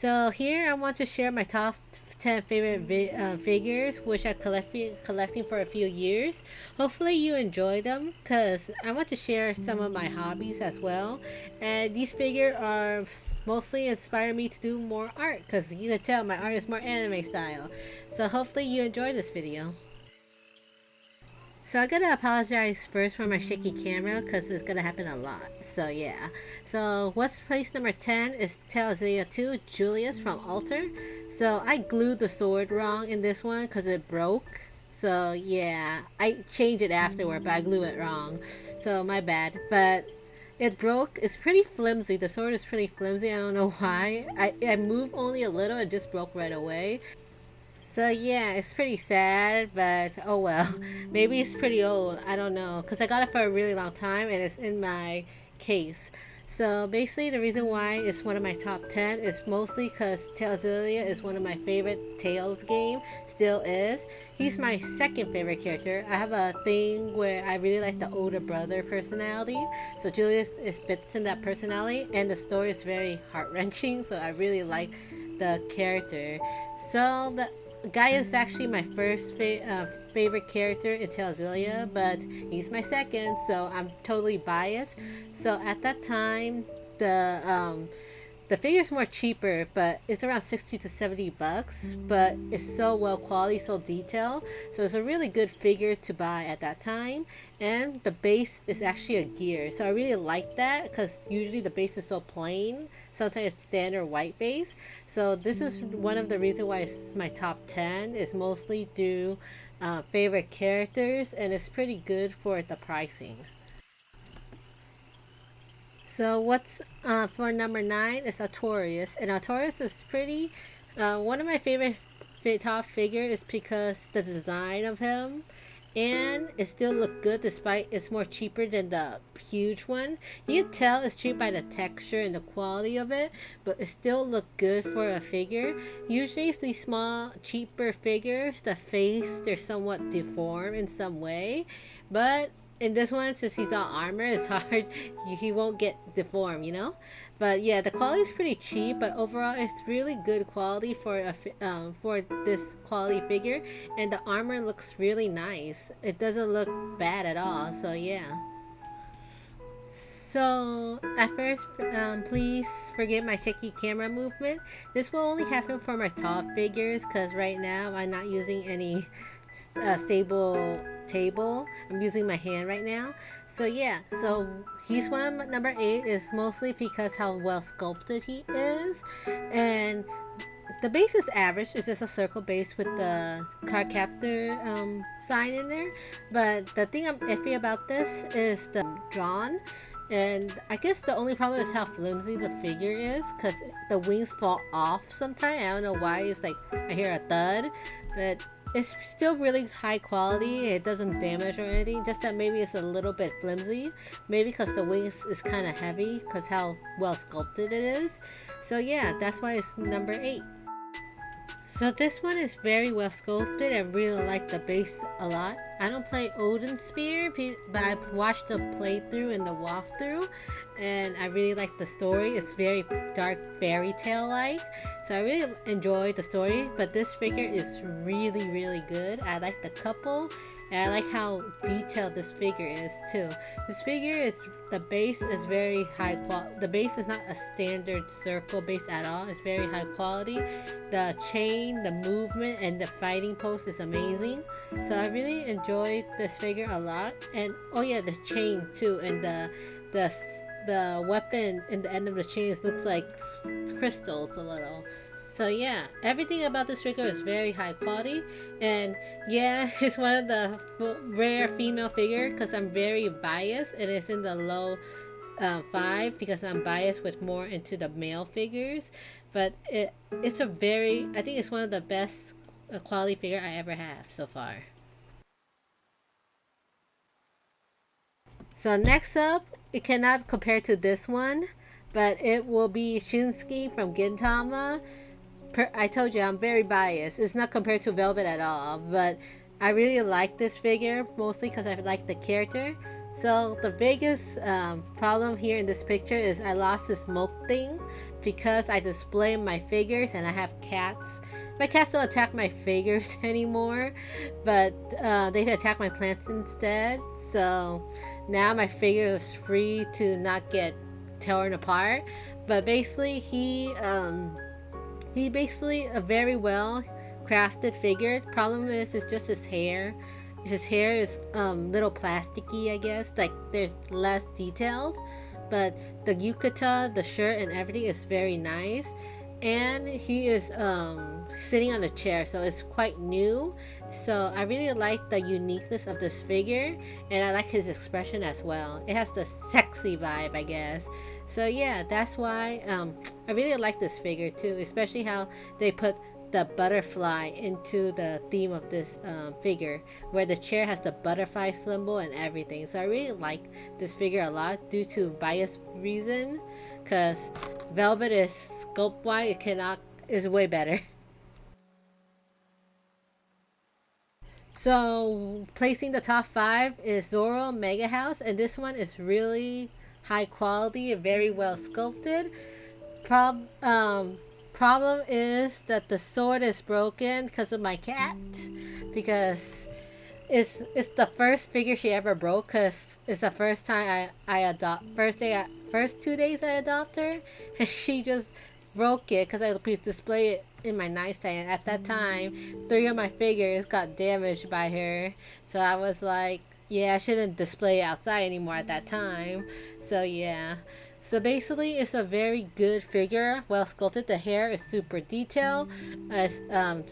So here I want to share my top 10 favorite figures which I collecting for a few years. Hopefully you enjoy them because I want to share some of my hobbies as well. And these figures are mostly inspire me to do more art because you can tell my art is more anime style. So hopefully you enjoy this video. So I gotta apologize first for my shaky camera because it's gonna happen a lot. So yeah. So what's place number 10 is Tailzilla 2 Julius from Alter. So I glued the sword wrong in this one because it broke. So yeah, I changed it afterward, but I glued it wrong. So my bad. But it broke. It's pretty flimsy. The sword is pretty flimsy. I don't know why. I moved only a little. It just broke right away. So yeah, it's pretty sad, but oh well. Maybe it's pretty old. I don't know, cause I got it for a really long time and it's in my case. So basically, the reason why it's one of my top 10 is mostly because Tailzilla is one of my favorite Tales game. Still is. He's my second favorite character. I have a thing where I really like the older brother personality. So Julius fits in that personality, and the story is very heart wrenching. So I really like the character. So the Guy is actually my first favorite character in Tailzilla, but he's my second, so I'm totally biased. So at that time, the figure's more cheaper, but it's around 60 to 70 bucks, but it's so well quality, so detailed. So it's a really good figure to buy at that time. And the base is actually a gear. So I really like that because usually the base is so plain. Sometimes it's standard white base. So this is one of the reasons why it's my top 10 is mostly due favorite characters, and it's pretty good for the pricing. So what's for number 9 is Artorias, and Artorias is pretty one of my favorite top figures is because the design of him, and it still look good despite it's more cheaper than the huge one. You can tell it's cheap by the texture and the quality of it, but it still look good for a figure. Usually these small cheaper figures, the face they're somewhat deformed in some way, but in this one, since he's on armor, it's hard. He won't get deformed, you know. But yeah, the quality is pretty cheap, but overall, it's really good quality for this quality figure, and the armor looks really nice. It doesn't look bad at all. So yeah. So at first, please forgive my shaky camera movement. This will only happen for my top figures, cause right now I'm not using any stable table. I'm using my hand right now. So yeah, so he's one of number 8 is mostly because how well sculpted he is, and the base is average. It's just a circle base with the card captor sign in there. But the thing I'm iffy about this is the drawn. And I guess the only problem is how flimsy the figure is, because the wings fall off sometimes. I don't know why. It's like I hear a thud, but it's still really high quality. It doesn't damage or anything, just that maybe it's a little bit flimsy, maybe because the wings is kind of heavy because how well sculpted it is. So yeah, that's why it's number 8. So this one is very well sculpted. I really like the base a lot. I don't play Odin Spear, but I've watched the playthrough and the walkthrough, and I really like the story. It's very dark fairy tale like, so I really enjoyed the story. But this figure is really, really good. I like the couple, and I like how detailed this figure is too. This figure is, the base is very high quality. The base is not a standard circle base at all. It's very high quality. The chain, the movement, and the fighting pose is amazing. So I really enjoyed this figure a lot. And oh yeah, the chain too, and the weapon in the end of the chain looks like crystals a little. So yeah, everything about this figure is very high quality, and yeah, it's one of the rare female figure because I'm very biased, and it's in the low 5 because I'm biased with more into the male figures. But it's a very, I think it's one of the best quality figure I ever have so far. So next up, it cannot compare to this one, but it will be Shinsuke from Gintama. I told you I'm very biased. It's not compared to Velvet at all, but I really like this figure mostly because I like the character. So the biggest problem here in this picture is I lost this smoke thing because I display my figures and I have cats. My cats don't attack my figures anymore, but they attack my plants instead. So now my figure is free to not get torn apart. But basically, he basically a very well crafted figure. Problem is, it's just his hair. His hair is little plasticky, I guess. Like there's less detailed, but the yukata, the shirt, and everything is very nice. And he is sitting on a chair, so it's quite new. So I really like the uniqueness of this figure, and I like his expression as well. It has the sexy vibe, I guess. So yeah, that's why I really like this figure too, especially how they put the butterfly into the theme of this figure, where the chair has the butterfly symbol and everything. So I really like this figure a lot due to bias reason, because Velvet is sculpt wise, is way better. So placing the top 5 is Zoro Mega House, and this one is really high quality and very well sculpted. Problem is that the sword is broken because of my cat, because it's the first figure she ever broke, because it's the first time I adopt first 2 days I adopt her, and she just broke it because I display it in my nightstand. At that time, 3 of my figures got damaged by her, so I was like, yeah, I shouldn't display it outside anymore at that time. So yeah. So basically, it's a very good figure, well sculpted. The hair is super detailed. It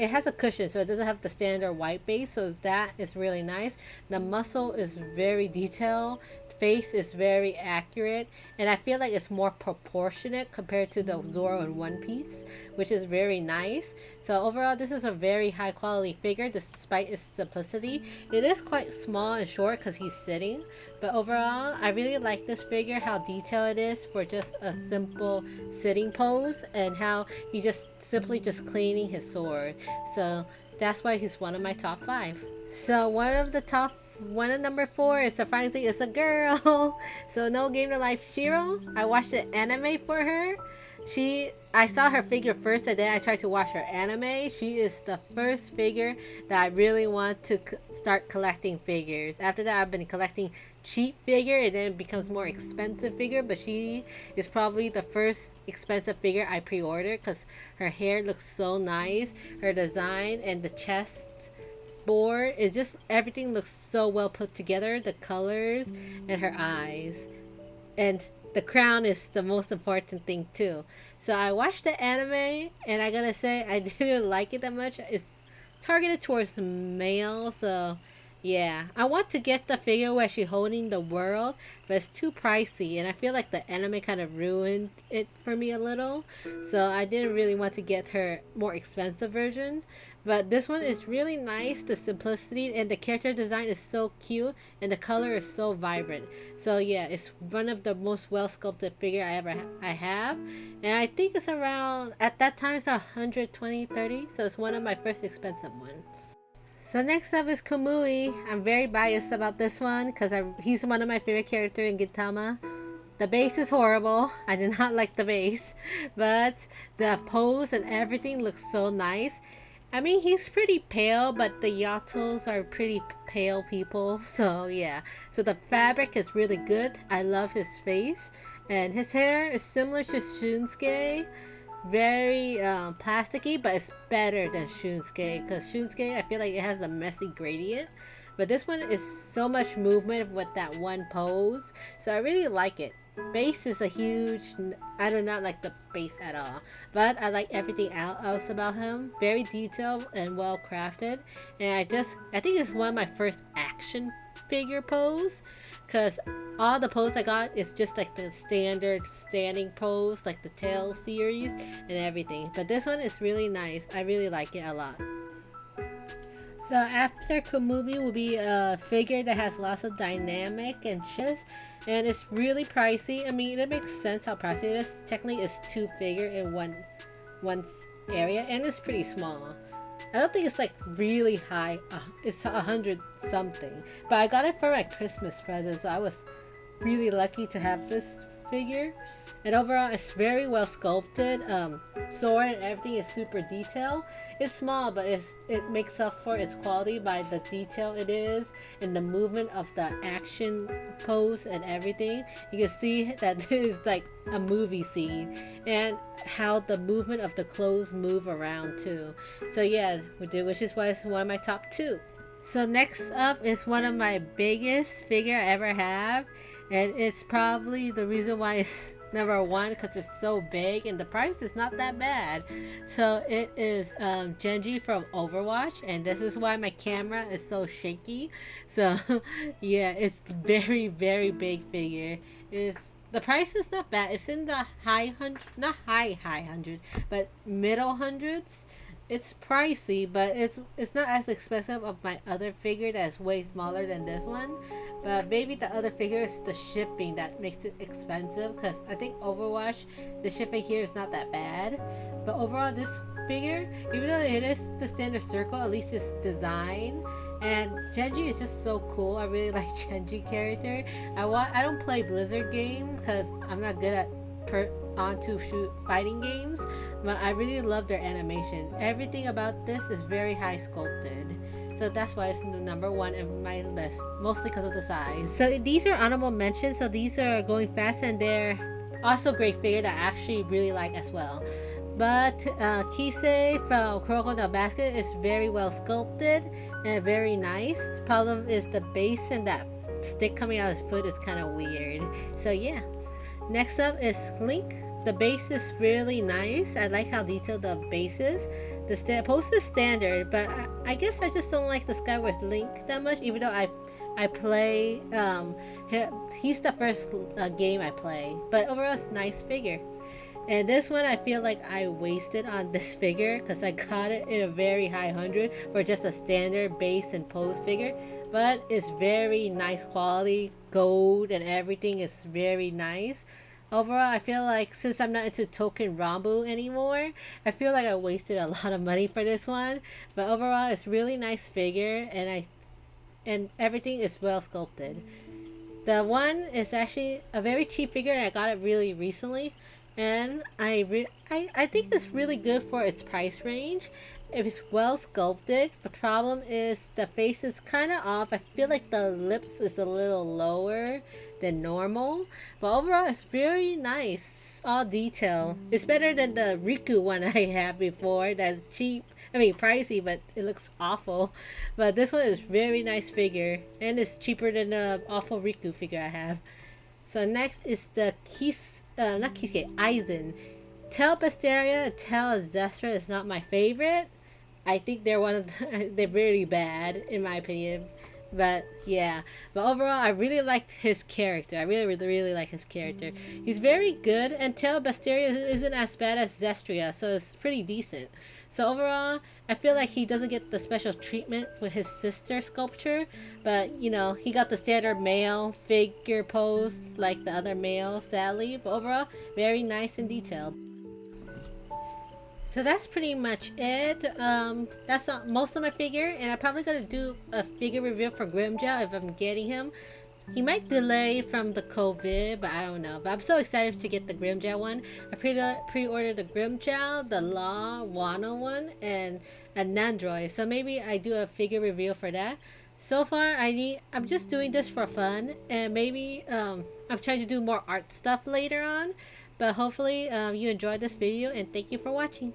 has a cushion, so it doesn't have the standard white base, so that is really nice. The muscle is very detailed. Face is very accurate, and I feel like it's more proportionate compared to the Zoro in One Piece, which is very nice. So overall, this is a very high quality figure despite its simplicity. It is quite small and short because he's sitting, but overall, I really like this figure, how detailed it is for just a simple sitting pose, and how he just simply just cleaning his sword. So that's why he's one of my top 5. So one of number 4 is surprisingly it's a girl. So no Game to Life Shiro. I watched the anime for her. I saw her figure first, and then I tried to watch her anime. She is the first figure that I really want to start collecting figures. After that, I've been collecting cheap figure, and then it becomes more expensive figure, but she is probably the first expensive figure I pre-ordered because her hair looks so nice, her design, and the chest board is just, everything looks so well put together, the colors and her eyes, and the crown is the most important thing too. So I watched the anime, and I gotta say I didn't like it that much. It's targeted towards male, so yeah, I want to get the figure where she's holding the world, but it's too pricey, and I feel like the anime kind of ruined it for me a little. So I didn't really want to get her more expensive version. But this one is really nice, the simplicity, and the character design is so cute, and the color is so vibrant. So yeah, it's one of the most well sculpted figure I have, and I think it's around, at that time it's 120-30, so it's one of my first expensive ones. So next up is Kamui. I'm very biased about this one because he's one of my favorite characters in Gintama. The base is horrible. I did not like the base, but the pose and everything looks so nice. I mean, he's pretty pale, but the Yatos are pretty pale people, so yeah. So the fabric is really good. I love his face, and his hair is similar to Shunsuke. Very plasticky, but it's better than Shunsuke, because Shunsuke, I feel like it has the messy gradient, but this one is so much movement with that one pose, so I really like it. Base is a huge, I do not like the base at all, but I like everything else about him. Very detailed and well crafted, and I think it's one of my first action figure pose, because all the pose I got is just like the standard standing pose, like the tail series and everything, but this one is really nice. I really like it a lot. So after Kamui will be a figure that has lots of dynamic and shit, and it's really pricey. I mean, it makes sense how pricey it is. Technically, it's 2 figure in one area, and it's pretty small. I don't think it's like really high. It's 100 something. But I got it for my Christmas present, so I was really lucky to have this figure. And overall, it's very well sculpted. Sword and everything is super detailed. It's small, but it makes up for its quality by the detail it is and the movement of the action pose and everything. You can see that this is like a movie scene, and how the movement of the clothes move around too. So yeah, which is why it's one of my top 2. So next up is one of my biggest figure I ever have, and it's probably the reason why it's number 1, because it's so big and the price is not that bad. So it is Genji from Overwatch, and this is why my camera is so shaky. So yeah, it's very big figure. The price is not bad. It's in the high hundred, not high hundred, but middle hundreds. It's pricey, but it's not as expensive of my other figure that's way smaller than this one. But maybe the other figure is the shipping that makes it expensive, because I think Overwatch, the shipping here is not that bad. But overall, this figure, even though it is the standard circle, at least it's design. And Genji is just so cool. I really like Genji character. I don't play Blizzard game because I'm not good at onto shoot fighting games, but I really love their animation. Everything about this is very high sculpted. So that's why it's the number 1 in my list, mostly because of the size. So these are honorable mentions, so these are going fast, and they're also great figure that I actually really like as well. But Kisei from Crocodile Basket is very well sculpted and very nice. Problem is the base and that stick coming out of his foot is kind of weird. So yeah. Next up is Link. The base is really nice. I like how detailed the base is. The post is standard, but I guess I just don't like the Skyward Link that much, even though I play, he's the first game I play. But overall, it's a nice figure. And this one, I feel like I wasted on this figure because I got it in a very high 100 for just a standard base and pose figure. But it's very nice quality, gold and everything is very nice. Overall, I feel like since I'm not into token Rambo anymore, I feel like I wasted a lot of money for this one. But overall, it's really nice figure, and everything is well sculpted. The one is actually a very cheap figure, and I got it really recently. And I think it's really good for its price range. It's well sculpted. The problem is the face is kind of off. I feel like the lips is a little lower than normal. But overall, it's very nice. All detail. It's better than the Riku one I had before. That's cheap. I mean, pricey, but it looks awful. But this one is very nice figure. And it's cheaper than the awful Riku figure I have. So next is the not Kisuke, Aizen. Tail Bestiaria and Tail Zestra is not my favorite. I think they're really bad in my opinion. But yeah, but overall, I really like his character. I really like his character. He's very good, and Tail Bestiaria isn't as bad as Zestria, so it's pretty decent. So overall, I feel like he doesn't get the special treatment with his sister sculpture, but you know, he got the standard male figure pose like the other male, sadly. But overall, very nice and detailed. So that's pretty much it. That's most of my figure, and I'm probably gonna do a figure review for Grimjaw if I'm getting him. He might delay from the COVID, but I don't know. But I'm so excited to get the Grimjaw one. I pre-ordered the Grimjaw, the Law Wano one, and a Nandroid. So maybe I do a figure review for that. So far, I'm just doing this for fun, and maybe I'm trying to do more art stuff later on. But hopefully you enjoyed this video, and thank you for watching.